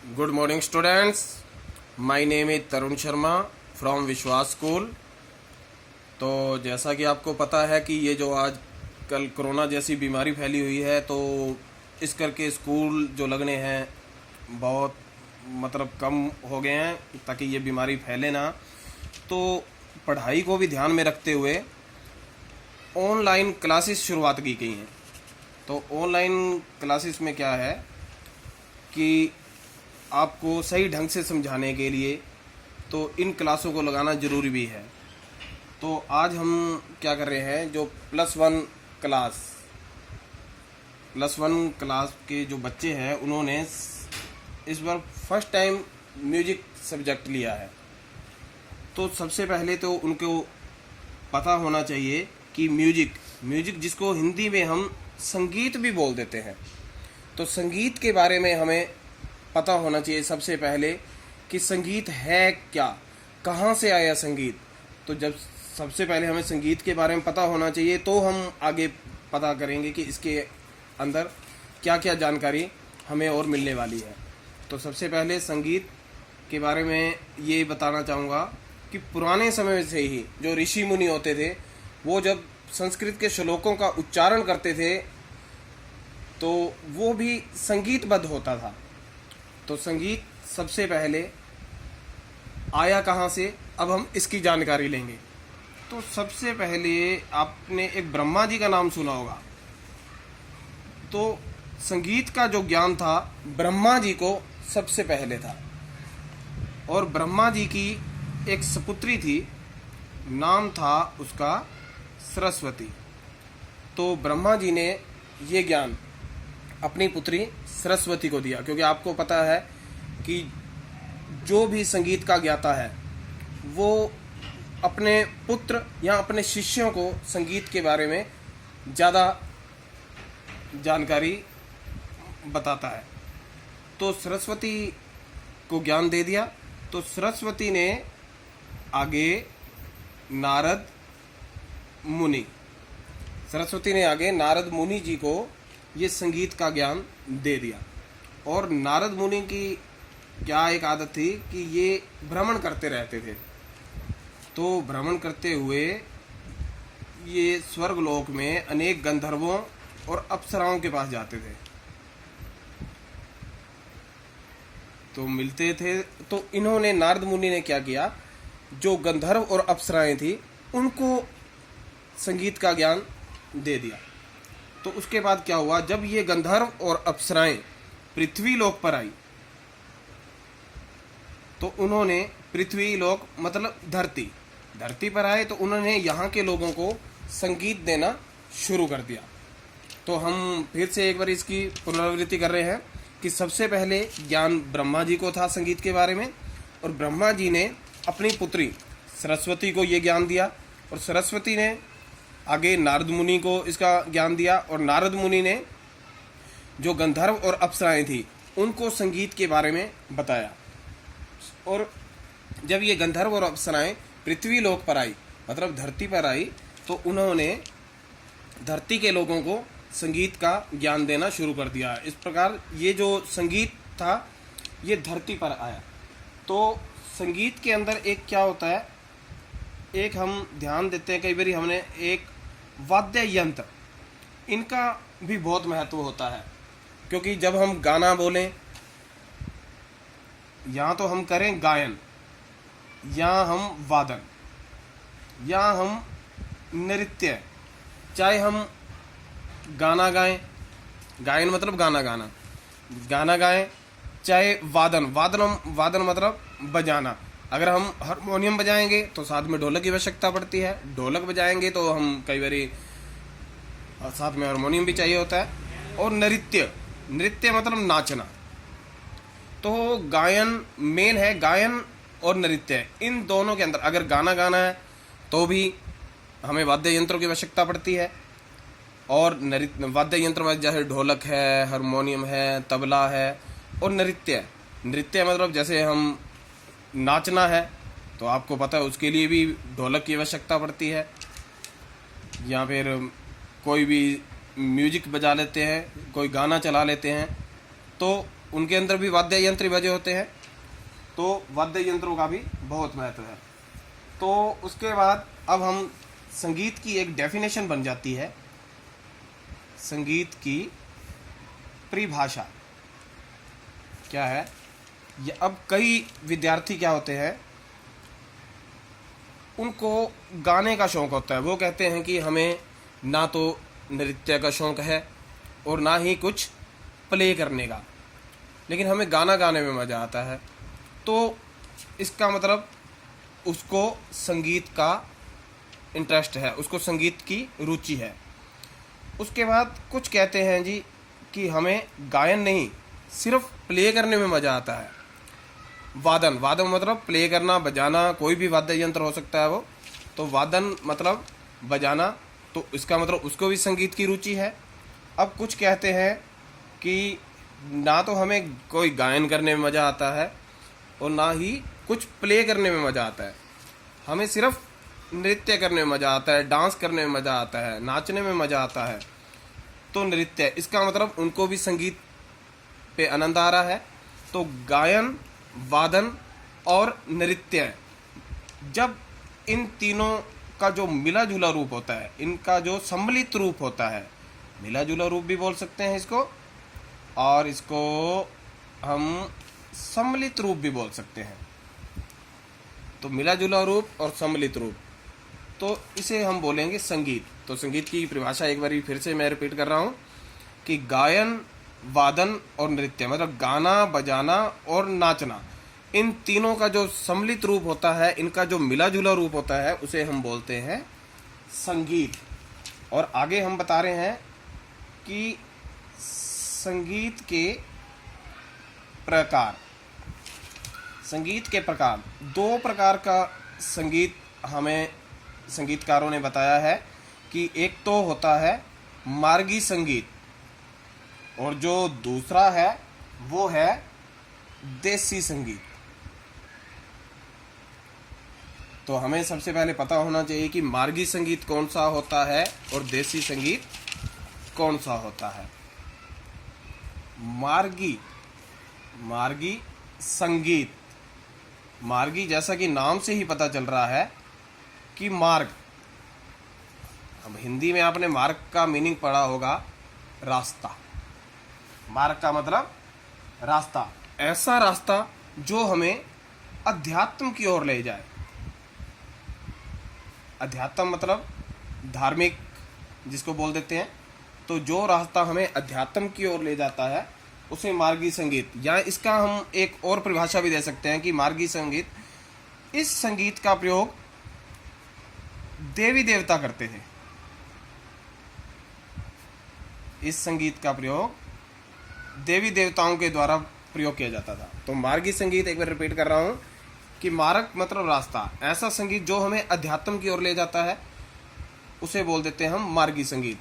Good morning students. My name is Tarun Sharma from विश्वास school. तो जैसा कि आपको पता है कि ये जो आज कल कोरोना जैसी बीमारी फैली हुई है, तो इस करके स्कूल जो लगने हैं बहुत कम हो गए हैं ताकि ये बीमारी फैले ना। तो पढ़ाई को भी ध्यान में रखते हुए ऑनलाइन क्लासेस शुरुआत की गई हैं। तो ऑनलाइन क्लासेस में क्या है कि आपको सही ढंग से समझाने के लिए तो इन क्लासों को लगाना ज़रूरी भी है। तो आज हम क्या कर रहे हैं, जो प्लस वन क्लास के जो बच्चे हैं उन्होंने इस बार फर्स्ट टाइम म्यूजिक सब्जेक्ट लिया है। तो सबसे पहले तो उनको पता होना चाहिए कि म्यूजिक जिसको हिंदी में हम संगीत भी बोल देते हैं, तो संगीत के बारे में हमें पता होना चाहिए सबसे पहले कि संगीत है क्या, कहाँ से आया संगीत। तो जब सबसे पहले हमें संगीत के बारे में पता होना चाहिए तो हम आगे पता करेंगे कि इसके अंदर क्या क्या जानकारी हमें और मिलने वाली है। तो सबसे पहले संगीत के बारे में ये बताना चाहूँगा कि पुराने समय से ही जो ऋषि मुनि होते थे, वो जब संस्कृत के श्लोकों का उच्चारण करते थे तो वो भी संगीतबद्ध होता था। तो संगीत सबसे पहले आया कहाँ से, अब हम इसकी जानकारी लेंगे। तो सबसे पहले आपने एक ब्रह्मा जी का नाम सुना होगा। तो संगीत का जो ज्ञान था ब्रह्मा जी को सबसे पहले था, और ब्रह्मा जी की एक सपुत्री थी, नाम था उसका सरस्वती। तो ब्रह्मा जी ने ये ज्ञान अपनी पुत्री सरस्वती को दिया, क्योंकि आपको पता है कि जो भी संगीत का ज्ञाता है वो अपने पुत्र या अपने शिष्यों को संगीत के बारे में ज़्यादा जानकारी बताता है। तो सरस्वती को ज्ञान दे दिया। तो सरस्वती ने आगे नारद मुनि जी को ये संगीत का ज्ञान दे दिया। और नारद मुनि की क्या एक आदत थी कि ये भ्रमण करते रहते थे। तो भ्रमण करते हुए ये स्वर्गलोक में अनेक गंधर्वों और अप्सराओं के पास जाते थे, तो मिलते थे। तो इन्होंने, नारद मुनि ने क्या किया, जो गंधर्व और अप्सराएं थी उनको संगीत का ज्ञान दे दिया। तो उसके बाद क्या हुआ, जब ये गंधर्व और अप्सराएं पृथ्वी लोक पर आई तो उन्होंने पृथ्वी लोक मतलब धरती पर आए, तो उन्होंने यहाँ के लोगों को संगीत देना शुरू कर दिया। तो हम फिर से एक बार इसकी पुनरावृत्ति कर रहे हैं कि सबसे पहले ज्ञान ब्रह्मा जी को था संगीत के बारे में, और ब्रह्मा जी ने अपनी पुत्री सरस्वती को ये ज्ञान दिया, और सरस्वती ने आगे नारद मुनि को इसका ज्ञान दिया, और नारद मुनि ने जो गंधर्व और अप्सराएं थी उनको संगीत के बारे में बताया। और जब ये गंधर्व और अप्सराएं पृथ्वी लोक पर आई मतलब धरती पर आई, तो उन्होंने धरती के लोगों को संगीत का ज्ञान देना शुरू कर दिया। इस प्रकार ये जो संगीत था ये धरती पर आया। तो संगीत के अंदर एक क्या होता है, एक हम ध्यान देते हैं, कई बार हमने एक वाद्य यंत्र, इनका भी बहुत महत्व होता है। क्योंकि जब हम गाना बोलें, या तो हम करें गायन, या हम वादन, या हम नृत्य, चाहे हम गाना गाएं, गायन मतलब गाना गाएं, चाहे वादन मतलब बजाना। अगर हम हारमोनियम बजाएंगे तो साथ में ढोलक की आवश्यकता पड़ती है, ढोलक बजाएंगे तो हम कई बार साथ में हारमोनियम भी चाहिए होता है। और नृत्य मतलब नाचना। तो गायन मेन है, गायन और नृत्य, इन दोनों के अंदर अगर गाना गाना है तो भी हमें वाद्य यंत्रों की आवश्यकता पड़ती है। और वाद्य यंत्र में जैसे ढोलक है, हारमोनियम है, तबला है। और नृत्य मतलब जैसे हम नाचना है तो आपको पता है उसके लिए भी ढोलक की आवश्यकता पड़ती है, या फिर कोई भी म्यूजिक बजा लेते हैं, कोई गाना चला लेते हैं, तो उनके अंदर भी वाद्य यंत्र बजे होते हैं, तो वाद्य यंत्रों का भी बहुत महत्व है। तो उसके बाद अब हम संगीत की एक डेफिनेशन बन जाती है, संगीत की परिभाषा क्या है। ये अब कई विद्यार्थी क्या होते हैं, उनको गाने का शौक होता है। वो कहते हैं कि हमें ना तो नृत्य का शौक है और ना ही कुछ प्ले करने का, लेकिन हमें गाना गाने में मज़ा आता है। तो इसका मतलब उसको संगीत का इंटरेस्ट है, उसको संगीत की रुचि है। उसके बाद कुछ कहते हैं जी कि हमें गायन नहीं, सिर्फ प्ले करने में मज़ा आता है। वादन, वादन मतलब प्ले करना, बजाना, कोई भी वाद्य यंत्र हो सकता है वो। तो वादन मतलब बजाना, तो इसका मतलब उसको भी संगीत की रुचि है। अब कुछ कहते हैं कि ना तो हमें कोई गायन करने में मज़ा आता है और ना ही कुछ प्ले करने में मज़ा आता है, हमें सिर्फ नृत्य करने में मज़ा आता है, डांस करने में मज़ा आता है, नाचने में मज़ा आता है। तो नृत्य, इसका मतलब उनको भी संगीत पे आनंद आ रहा है। तो गायन, वादन और नृत्य, जब इन तीनों का जो मिला जुला रूप होता है, इनका जो सम्मिलित रूप होता है, मिला जुला रूप भी बोल सकते हैं इसको, और इसको हम सम्मिलित रूप भी बोल सकते हैं। तो मिला जुला रूप और सम्मिलित रूप, तो इसे हम बोलेंगे संगीत। तो संगीत की परिभाषा एक बार फिर से मैं रिपीट कर रहा हूँ कि गायन, वादन और नृत्य मतलब गाना, बजाना और नाचना, इन तीनों का जो सम्मिलित रूप होता है, इनका जो मिला जुला रूप होता है, उसे हम बोलते हैं संगीत। और आगे हम बता रहे हैं कि संगीत के प्रकार, संगीत के प्रकार, दो प्रकार का संगीत हमें संगीतकारों ने बताया है कि एक तो होता है मार्गी संगीत और जो दूसरा है वो है देसी संगीत। तो हमें सबसे पहले पता होना चाहिए कि मार्गी संगीत कौन सा होता है और देसी संगीत कौन सा होता है। मार्गी, मार्गी संगीत, मार्गी जैसा कि नाम से ही पता चल रहा है कि मार्ग, अब हिंदी में आपने मार्ग का मीनिंग पढ़ा होगा, रास्ता। मार्ग का मतलब रास्ता, ऐसा रास्ता जो हमें अध्यात्म की ओर ले जाए। अध्यात्म मतलब धार्मिक जिसको बोल देते हैं। तो जो रास्ता हमें अध्यात्म की ओर ले जाता है उसे मार्गी संगीत, या इसका हम एक और परिभाषा भी दे सकते हैं कि मार्गी संगीत, इस संगीत का प्रयोग देवी देवता करते थे। इस संगीत का प्रयोग देवी देवताओं के द्वारा प्रयोग किया जाता था। तो मार्गी संगीत, एक बार रिपीट कर रहा हूँ कि मार्ग मतलब रास्ता, ऐसा संगीत जो हमें अध्यात्म की ओर ले जाता है उसे बोल देते हैं हम मार्गी संगीत।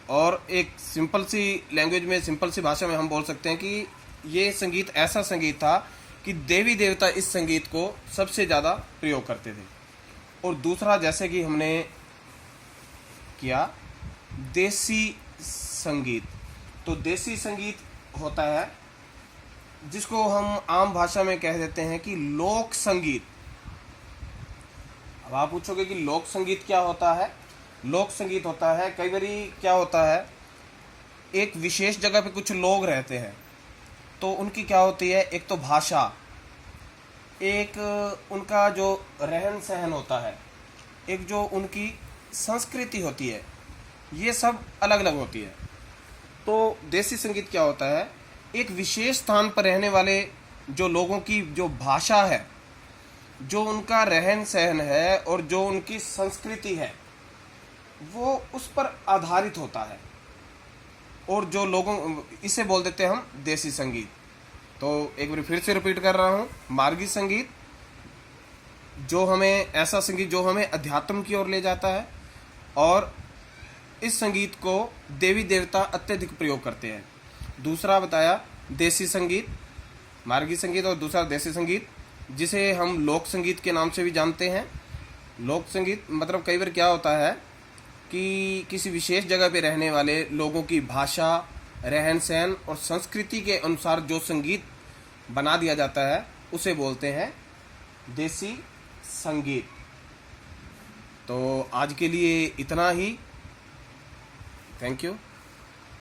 और एक सिंपल सी लैंग्वेज में, सिंपल सी भाषा में हम बोल सकते हैं कि ये संगीत ऐसा संगीत था कि देवी देवता इस संगीत को सबसे ज़्यादा प्रयोग करते थे। और दूसरा, जैसे कि हमने किया देसी संगीत, तो देसी संगीत होता है जिसको हम आम भाषा में कह देते हैं कि लोक संगीत। अब आप पूछोगे कि लोक संगीत क्या होता है। लोक संगीत होता है, कई बार क्या होता है, एक विशेष जगह पे कुछ लोग रहते हैं, तो उनकी क्या होती है, एक तो भाषा, एक उनका जो रहन सहन होता है, एक जो उनकी संस्कृति होती है, ये सब अलग अलग होती है। तो देसी संगीत क्या होता है, एक विशेष स्थान पर रहने वाले जो लोगों की जो भाषा है, जो उनका रहन सहन है और जो उनकी संस्कृति है, वो उस पर आधारित होता है। और जो लोगों, इसे बोल देते हैं हम देसी संगीत। तो एक बार फिर से रिपीट कर रहा हूँ, मार्गी संगीत जो हमें, ऐसा संगीत जो हमें अध्यात्म की ओर ले जाता है, और इस संगीत को देवी देवता अत्यधिक प्रयोग करते हैं। दूसरा बताया देसी संगीत, मार्गी संगीत, और दूसरा देसी संगीत जिसे हम लोक संगीत के नाम से भी जानते हैं। लोक संगीत मतलब कई बार क्या होता है कि किसी विशेष जगह पे रहने वाले लोगों की भाषा रहन सहन और संस्कृति के अनुसार जो संगीत बना दिया जाता है उसे बोलते हैं देसी संगीत। तो आज के लिए इतना ही। Thank you.